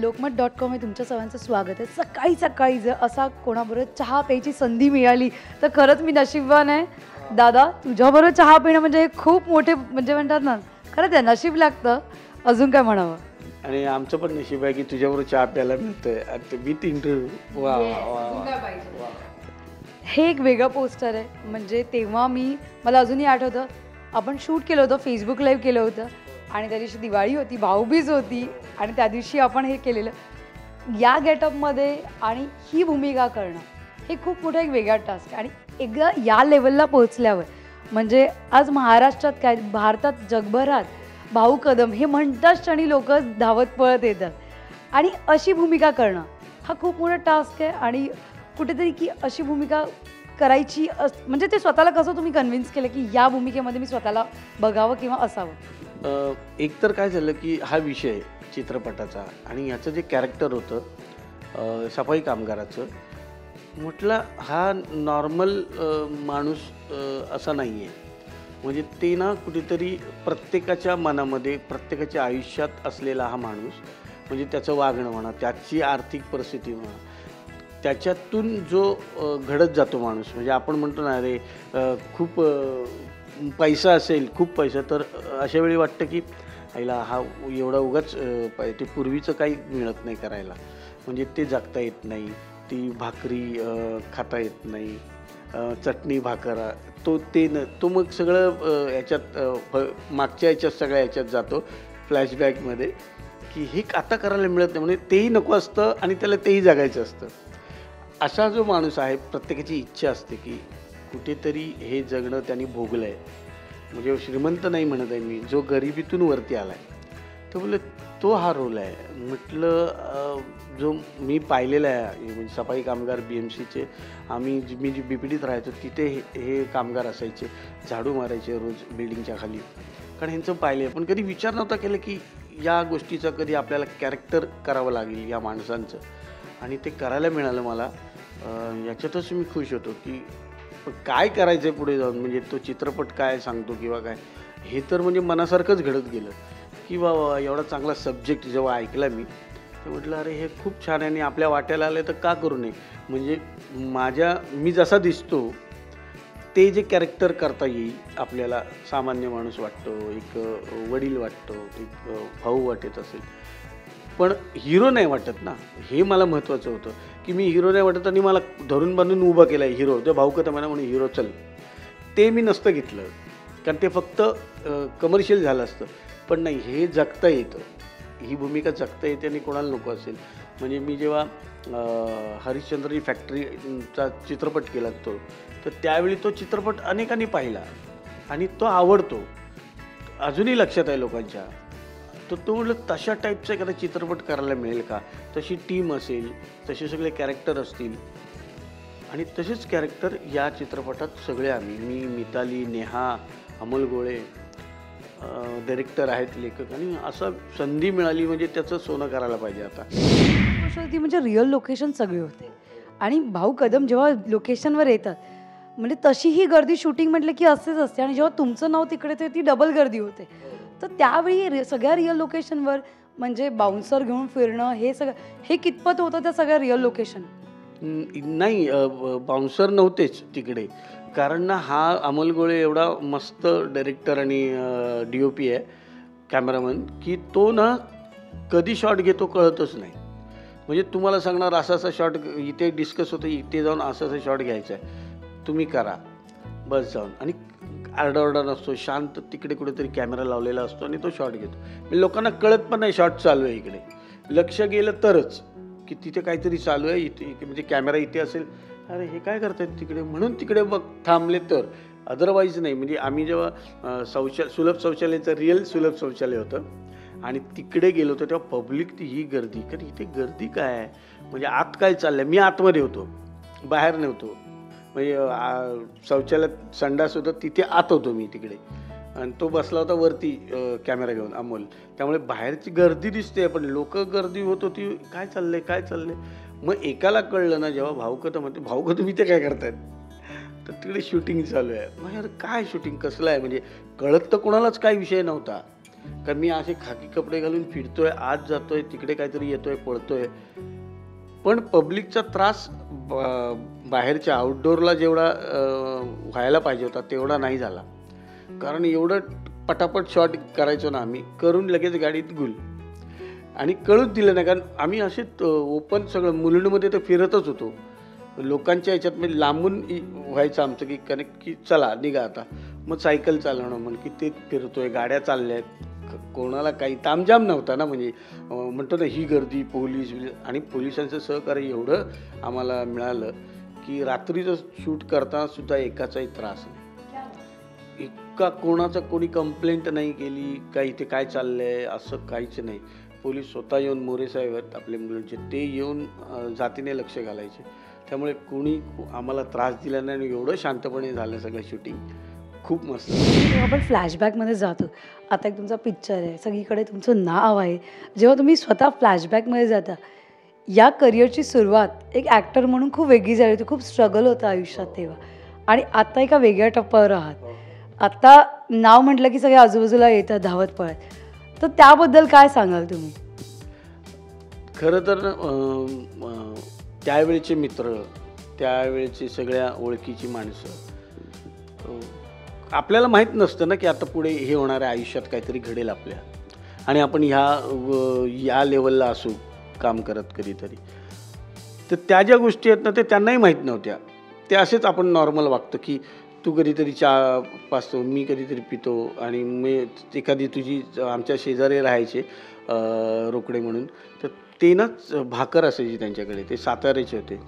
lokmat.com हे तुमच्या सर्वांचं स्वागत आहे. सकाळी सकाळी जर असा कोणाबरोबर चहा प्यायची संधी मिळाली तर खरंच मी नशीबवान आहे. दादा, तुझ्याबरोबर चहा पिणं म्हणजे खूप मोठे म्हणजे म्हणतात ना, खरंच आहे नशीब लागतं. अजून काय म्हणावं? आणि आमचं पण नशीब आहे की तुझ्याबरोबर चहा प्यायला मिळतंय आणि विथ इंटरव्ह्यू. वा वा. हे एक वेगळं पोस्टर आहे. म्हणजे तेव्हा मला अजूनही आठवतं, आपण शूट केलं होतं, फेसबुक लाईव्ह केलं होतं आणि त्या दिवशी दिवाळी होती, भाऊबीज होती आणि त्या दिवशी आपण हे केलेलं या गेटअपमध्ये आणि ही भूमिका करणं हे खूप मोठा एक वेगळा टास्क आहे. आणि एकदा या लेवलला पोहोचल्यावर म्हणजे आज महाराष्ट्रात काय, भारतात, जगभरात भाऊ कदम हे म्हणताच क्षणी लोक धावत पळत येतात आणि अशी भूमिका करणं हा खूप मोठा टास्क आहे. आणि कुठेतरी की अशी भूमिका करायची म्हणजे ते स्वतःला कसं तुम्ही कन्व्हिन्स केलं की या भूमिकेमध्ये मी स्वतःला बघावं किंवा असावं? एकतर काय झालं की हा विषय चित्रपटाचा आणि याचं जे कॅरेक्टर होतं सफाई कामगाराचं, म्हटलं हा नॉर्मल माणूस असा नाही आहे. म्हणजे ते ना कुठेतरी प्रत्येकाच्या मनामध्ये, प्रत्येकाच्या आयुष्यात असलेला हा माणूस, म्हणजे त्याचं वागणं म्हणा, त्याची आर्थिक परिस्थिती म्हणा, त्याच्यातून जो घडत जातो माणूस. म्हणजे आपण म्हणतो ना, अरे खूप पैसा असेल, खूप पैसा, तर अशा वेळी वाटतं की आईला हा एवढा उगाच ते पूर्वीचं काही मिळत नाही करायला. म्हणजे ते जगता येत नाही, ती भाकरी खाता येत नाही, चटणी भाकर तो मग सगळं याच्यात मागच्या याच्यात सगळ्या याच्यात जातो फ्लॅशबॅकमध्ये की हे आता करायला मिळत नाही, म्हणजे तेही नको असतं आणि त्याला तेही जगायचं असतं. असा जो माणूस आहे, प्रत्येकाची इच्छा असते की कुठेतरी हे जगणं त्यांनी भोगलं आहे. म्हणजे श्रीमंत नाही म्हणत आहे मी, जो गरिबीतून वरती आला आहे, तर बोललं तो हा रोल आहे. म्हटलं जो मी पाहिलेला आहे, म्हणजे सफाई कामगार BMCचे, मी जी BPDत राहायचो तिथे हे कामगार असायचे, झाडू मारायचे रोज बिल्डिंगच्या खाली, कारण ह्यांचं पाहिलं आहे. पण कधी विचार नव्हता केला की या गोष्टीचा कधी आपल्याला कॅरेक्टर करावं लागेल या माणसांचं, आणि ते करायला मिळालं मला. याच्यातच मी खुश होतो की काय करायचं आहे पुढे जाऊन. म्हणजे तो चित्रपट काय सांगतो किंवा काय, हे तर म्हणजे मनासारखंच घडत गेलं की बाबा एवढा चांगला सब्जेक्ट जेव्हा ऐकला मी, तर म्हटलं अरे हे खूप छान आहे आणि आपल्या वाट्याला आलं तर का करू नये. म्हणजे मी जसा दिसतो ते जे कॅरेक्टर करता येईल आपल्याला, सामान्य माणूस वाटतो, एक वडील वाटतो, एक भाऊ वाटत असेल, पण हिरो नाही वाटत ना. हे मला महत्त्वाचं होतं की मी हिरो नाही वाटत आणि मला धरून बांधून उभं केलं आहे हिरो, जो भाऊ कदम म्हणून हिरो चल, ते मी नसतं घेतलं, कारण ते फक्त कमर्शियल झालं असतं. पण नाही, हे जगता येतं, ही भूमिका जगता येते आणि कोणाला नको असेल. म्हणजे मी जेव्हा हरिश्चंद्र फॅक्टरीचा चित्रपट केला तर त्यावेळी तो चित्रपट अनेकांनी पाहिला आणि तो आवडतो, अजूनही लक्षात आहे लोकांच्या. तर तो म्हटलं तशा टाईपचा एखादा चित्रपट करायला मिळेल का, तशी टीम असेल, तसे सगळे कॅरेक्टर असतील. आणि तसेच कॅरेक्टर या चित्रपटात सगळे मी, मिताली, नेहा, अमोल गोळे डायरेक्टर आहेत, लेखक, आणि असं संधी मिळाली म्हणजे त्याचं सोनं करायला पाहिजे. आता ती म्हणजे रिअल लोकेशन सगळे होते आणि भाऊ कदम जेव्हा लोकेशनवर येतात म्हणजे तशी ही गर्दी शूटिंग म्हटलं की असेच असते. आणि जेव्हा तुमचं नाव तिकडे ते ती डबल गर्दी होते. तर त्यावेळी सगळ्या रिअल लोकेशनवर म्हणजे बाउन्सर घेऊन फिरणं हे कितपत होतं त्या सगळ्या रिअल लोकेशन? नाही, बाउन्सर नव्हतेच तिकडे, कारण ना हा अमोल गोळे एवढा मस्त डायरेक्टर आणि DOP आहे, कॅमेरामन, की तो ना कधी शॉट घेतो कळतच नाही. म्हणजे तुम्हाला सांगणार असा शॉट इथे डिस्कस होतं, इथे जाऊन असा शॉट घ्यायचा आहे, तुम्ही करा बस जाऊन. आणि आरडाओरडा नसतो, शांत तिकडे कुठेतरी कॅमेरा लावलेला असतो आणि तो शॉट घेतो. म्हणजे लोकांना कळत पण नाही शॉट चालू आहे इकडे. लक्ष गेलं तरच की तिथे काहीतरी चालू आहे, इथे म्हणजे कॅमेरा इथे असेल, अरे हे काय करतात तिकडे, म्हणून तिकडे बघ थांबले तर, अदरवाईज नाही. म्हणजे आम्ही जेव्हा सुलभ शौचालयाचं रिअल सुलभ शौचालय होतं आणि तिकडे गेलो होतो तेव्हा पब्लिक ही गर्दी, कारण इथे गर्दी काय आहे, म्हणजे आत काय चाललं आहे. मी आतमध्ये होतो, बाहेर नव्हतो. म्हणजे शौचालयात संडास होतं तिथे आत होतो मी तिकडे, आणि तो बसला होता वरती कॅमेरा घेऊन अमोल. त्यामुळे बाहेरची गर्दी दिसते पण लोक गर्दी होत होती, काय चाललंय. मग एकाला कळलं ना, जेव्हा भाऊ कदम इथे काय करतायत, तर तिकडे शूटिंग चालू आहे. मग यार काय शूटिंग कसलं आहे, म्हणजे कळत तर कोणालाच काही विषय नव्हता. का मी असे खाकी कपडे घालून फिरतोय, आज जातोय, तिकडे काहीतरी येतोय, पळतोय. पण पब्लिकचा त्रास बाहेरच्या आउटडोअरला जेवढा व्हायला पाहिजे होता तेवढा नाही झाला. कारण एवढं पटापट शॉट करायचो ना आम्ही, करून लगेच गाडीत गुल. आणि कळूच दिलं नाही, कारण आम्ही असेच ओपन सगळं मुलुंडमध्ये तर फिरतच होतो. लोकांच्या ह्याच्यात म्हणजे लांबून व्हायचं आमचं की कनेक्ट की चला निघा आता. मग सायकल चालवणं म्हण की ते फिरतोय, गाड्या चालल्या आहेत, कोणाला काही तामजाम नव्हता ना. म्हणजे म्हणतो ना ही गर्दी पोलीस आणि पोलिसांचं सहकार्य एवढं आम्हाला मिळालं की रात्रीचं शूट करताना सुद्धा एकाचाही त्रास नाही. इतका कोणाचा कोणी कंप्लेंट नाही केली, काही ते काय चाललंय असं काहीच नाही. पोलीस स्वतः येऊन मोरे साहेब आहेत आपले मुलांचे, ते येऊन जातीने लक्ष घालायचे. त्यामुळे कोणी आम्हाला त्रास दिला नाही आणि एवढं शांतपणे झालं सगळं शूटिंग. खूप मस्त. आपण फ्लॅशबॅकमध्ये जातो. आता एक तुमचा पिक्चर आहे, सगळीकडे तुमचं नाव आहे. जेव्हा तुम्ही स्वतः फ्लॅशबॅकमध्ये जाता, या करिअरची सुरुवात एक ॲक्टर म्हणून खूप वेगळी झाली होती, खूप स्ट्रगल होतं आयुष्यात तेव्हा, आणि आता एका वेगळ्या टप्प्यावर आहात. आता नाव म्हटलं की सगळे आजूबाजूला येतात धावत पळत, तर त्याबद्दल काय सांगाल तुम्ही? खरं तर त्यावेळचे मित्र, त्यावेळची सगळ्या ओळखीची माणसं, आपल्याला माहीत नसतं ना की आता पुढे हे होणाऱ्या आयुष्यात काहीतरी घडेल आपल्या, आणि आपण या लेवलला असू काम करत कधीतरी. तर त्या ज्या गोष्टी आहेत ना ते त्यांनाही माहीत नव्हत्या. ते असेच आपण नॉर्मल वागतो की तू कधीतरी चहा पाचतो, मी कधीतरी पितो, आणि मी एखादी तुझी आमच्या शेजारी राहायचे रोकडे म्हणून, तर ते ना भाकर असायची त्यांच्याकडे, ते साताऱ्याचे होते.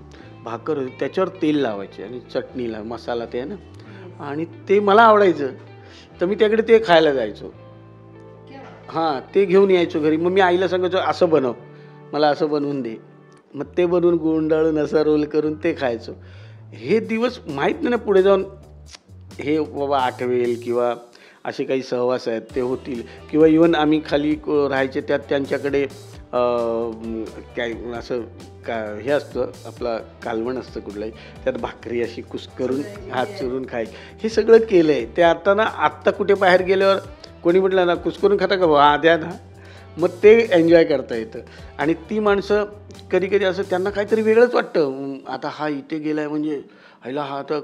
भाकर होती त्याच्यावर तेल लावायचे आणि चटणीला मसाला ते आहे ना, आणि ते मला आवडायचं. तर मी त्याकडे ते खायला जायचो. हां, ते घेऊन यायचो घरी. मग मी आईला सांगायचो असं बनव, मला असं बनवून दे. मग ते बनवून गुंडाळून असा रोल करून ते खायचो. हे दिवस माहीत नाही ना पुढे जाऊन हे बाबा आठवेल, किंवा असे काही सहवास आहेत ते होतील, किंवा इवन आम्ही खाली राहायचे त्यात त्यांच्याकडे काय असं हे असतं आपला कालवण असतं कुठलंही, त्यात भाकरी अशी कुस्करून हात चुरून खाय. हे सगळं केलं आहे. ते आता ना आत्ता कुठे बाहेर गेल्यावर कोणी म्हटलं ना कुस्करून खाता का हा द्या ना, मग ते एन्जॉय करता येतं. आणि ती माणसं कधी कधी असं त्यांना काहीतरी वेगळंच वाटतं. आता हा इथे गेला आहे म्हणजे ह्याला हा तर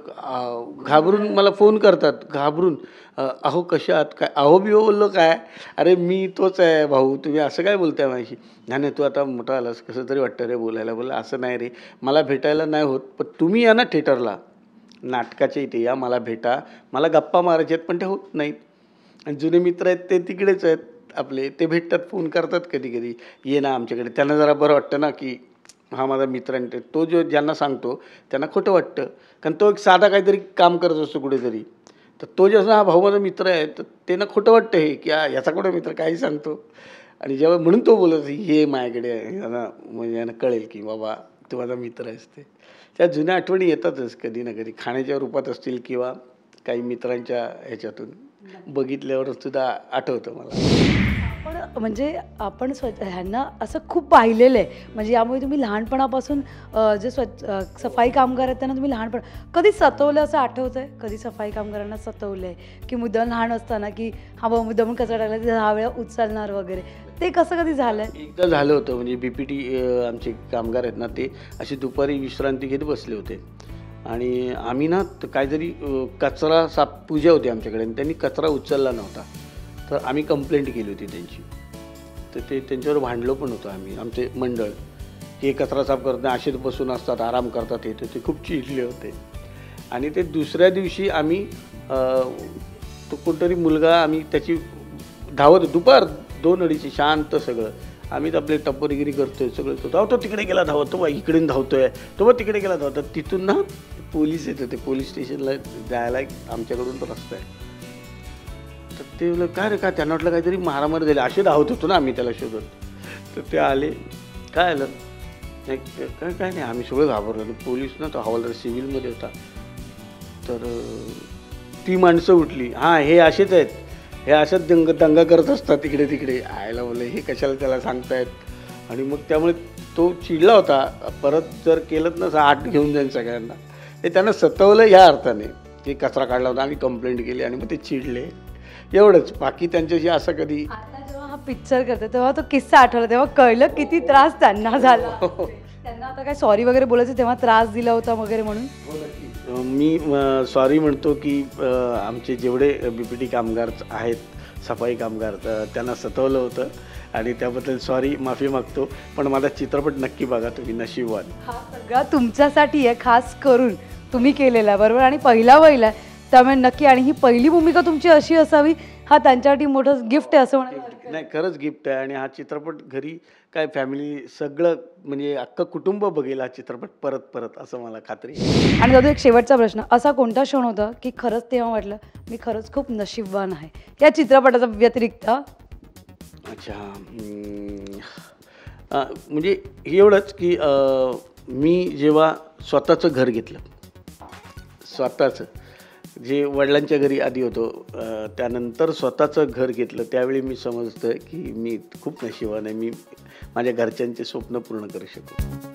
घाबरून मला फोन करतात, घाबरून, अहो कशा आहात, काय अहो बिहो बोललो काय, अरे मी तोच आहे भाऊ, तुम्ही असं काय बोलताय माझ्याशी. नाही तू आता मोठा आलास, कसं तरी वाटतं रे बोलायला. बोला असं नाही रे, मला भेटायला नाही होत, पण तुम्ही या ना थिएटरला, नाटकाच्या इथे या, मला भेटा, मला गप्पा मारायचे आहेत पण ते होत नाहीत. आणि जुने मित्र आहेत ते तिकडेच आहेत आपले, ते भेटतात, फोन करतात कधी कधी, ये ना आमच्याकडे. त्यांना जरा बरं वाटतं ना की हा माझा मित्र आहे. तो जो ज्यांना सांगतो त्यांना खोटं वाटतं, कारण तो एक साधा काहीतरी काम करत असतो कुठेतरी. तर तो जसा हा भाऊ माझा मित्र आहे तर त्यांना खोटं वाटतं हे की याचा कुठं मित्र काही सांगतो. आणि जेव्हा म्हणून तो बोलत हे माझ्याकडे यांना म्हणजे यांना कळेल की बाबा तो माझा मित्र आहेस. ते त्या जुन्या आठवणी येतातच कधी ना कधी, खाण्याच्या रूपात असतील किंवा काही मित्रांच्या ह्याच्यातून बघितल्यावर सुद्धा आठवतं मला. पण म्हणजे आपण ह्यांना असं खूप पाहिलेलं आहे, म्हणजे यामुळे तुम्ही लहानपणापासून जे सफाई कामगार आहेत त्यांना तुम्ही लहानपण कधी सतवलं असं आठवतं आहे? कधी सफाई कामगारांना सतवलं आहे की मुद्दाम लहान असताना की हा बाबा मुद्दाम कचरा टाकला तर 10 वेळा उचलणार वगैरे, ते कसं कधी झालं आहे? एकदा झालं होतं. म्हणजे BPT आमचे कामगार आहेत ना, ते असे दुपारी विश्रांती घेत बसले होते आणि आम्ही ना काहीतरी कचरा साफ पूजा होती आमच्याकडे आणि त्यांनी कचरा उचलला नव्हता. तर आम्ही कंप्लेंट केली होती त्यांची. तर ते त्यांच्यावर भांडलो पण होतो आम्ही, आमचे मंडळ, हे कचरा साफ करत नाही, असेच बसून असतात, आराम करतात. हे ते खूप चिडले होते. आणि ते दुसऱ्या दिवशी आम्ही तो कोणतरी मुलगा, आम्ही त्याची धावत, दुपार 2-2:30 शांत सगळं, आम्हीच आपले टप्परगिरी करतोय सगळं, तो तिकडे गेला धावत, तो इकडे धावतोय, तो तिकडे गेला धावत. तिथून ना पोलीस येत होते, पोलीस स्टेशनला जायला आमच्याकडून तो रस्ता आहे. तर ते बोललं काय रे, काय त्यांना वाटलं काहीतरी मारामारी झाली, असे धावत होतो ना आम्ही त्याला शोधत. तर ते आले, काय आलं नाही, काय नाही, आम्ही सगळं घाबरलो. पोलीस ना तो हवालदार सिव्हिलमध्ये होता. तर ती माणसं उठली, हां हे असेच आहेत, हे असंच दंगा करत असतात तिकडे तिकडे. आयला बोलले हे कशाला त्याला सांगतायत. आणि मग त्यामुळे तो चिडला होता, परत जर केलंच ना आठ घेऊन जाईन सगळ्यांना. ते त्यांना सतवलं ह्या अर्थाने की कचरा काढला होता, आम्ही कंप्लेंट केली आणि मग ते चिडले. एवढंच. बाकी त्यांच्याशी असं कधी आता जेव्हा हा पिक्चर करते तेव्हा तो किस्सा आठवला, तेव्हा कळलं किती त्रास त्यांना झाला. त्यांना आता काय सॉरी वगैरे बोलायचं, तेव्हा त्रास दिला होता वगैरे म्हणून. मी सॉरी म्हणतो की आमचे जेवढे BPT कामगार आहेत, सफाई कामगार, त्यांना सतवलं होतं आणि त्याबद्दल सॉरी, माफी मागतो. पण माझा चित्रपट नक्की बघा तुम्ही, नशीबवान. हा सगळा तुमच्यासाठी आहे, खास करून तुम्ही केलेला, बरोबर. आणि पहिला आहे त्यामुळे नक्की. आणि ही पहिली भूमिका तुमची अशी असावी, हा त्यांच्यासाठी मोठं गिफ्ट आहे असं म्हणायला हरकत नाही. नाही, खरंच गिफ्ट आहे. आणि हा चित्रपट घरी काय फॅमिली सगळं म्हणजे अख्खं कुटुंब बघेल हा चित्रपट परत परत, असं मला खात्री आहे. आणि दादा एक शेवटचा प्रश्न, असा कोणता क्षण होता की खरंच तेव्हा वाटलं मी खरंच खूप नशीबवान आहे या चित्रपटाचा व्यतिरिक्त? अच्छा, म्हणजे एवढंच की मी जेव्हा स्वतःचं घर घेतलं, स्वतःचं जे वडिलांच्या घरी आधी होतो, त्यानंतर स्वतःचं घर घेतलं, त्यावेळी मी समजतं की मी खूप नशिबान आहे, मी माझ्या घरच्यांचे स्वप्न पूर्ण करू शकतो.